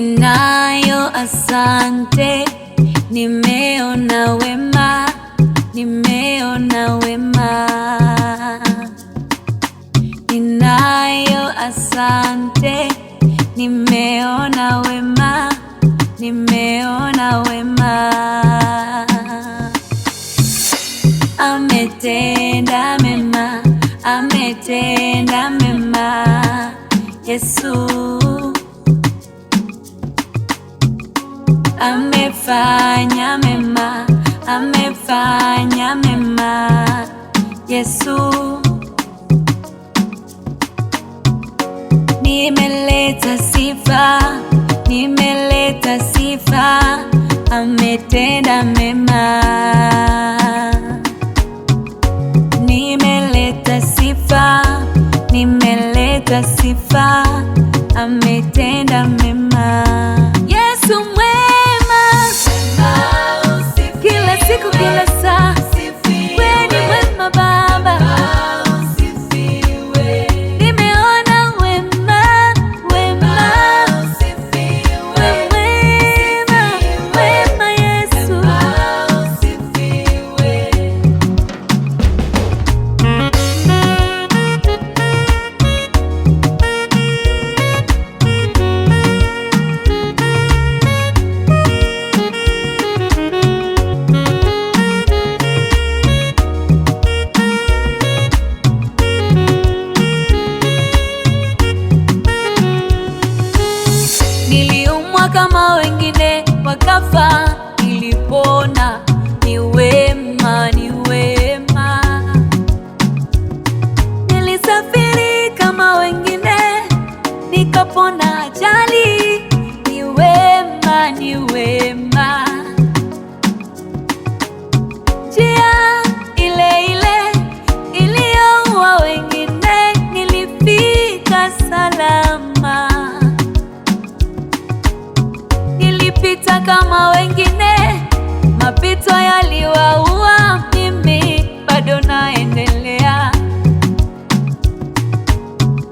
Ninayo asante, nimeona wema, nimeona wema. Ninayo asante, nimeona wema, nimeona wema. Ametenda mema, ametenda mema Yesu. Amefanya mema, amefanya mema Yesu. Nimeleta sifa, nimeleta sifa, ametenda mema. Nimeleta sifa, nimeleta sifa, ametenda mema. Yesu mwema, kila siku kila saa, wewe ni mwema Baba. Nimeona wema, wema, wema Yesu. Niliumwa kama wengine wakafa, nilipona. Ni wema, ni wema. Nilisafiri kama wengine, nikapona ajali. Ni wema, ni wema. Njia ile ile iliyoua wengine, nilifika salama. Nilipita kama wengine, mapito yaliwaua, mimi bado naendelea.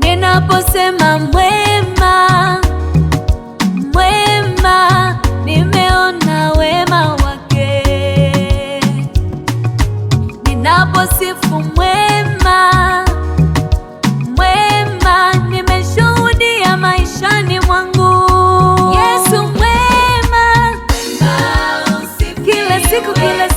Ninaposema mwema, mwema, nimeona wema wake. Ninaposifu mwema, mwema, nimeshuhudia maishani mwangu. Yesu mwema, kila siku kila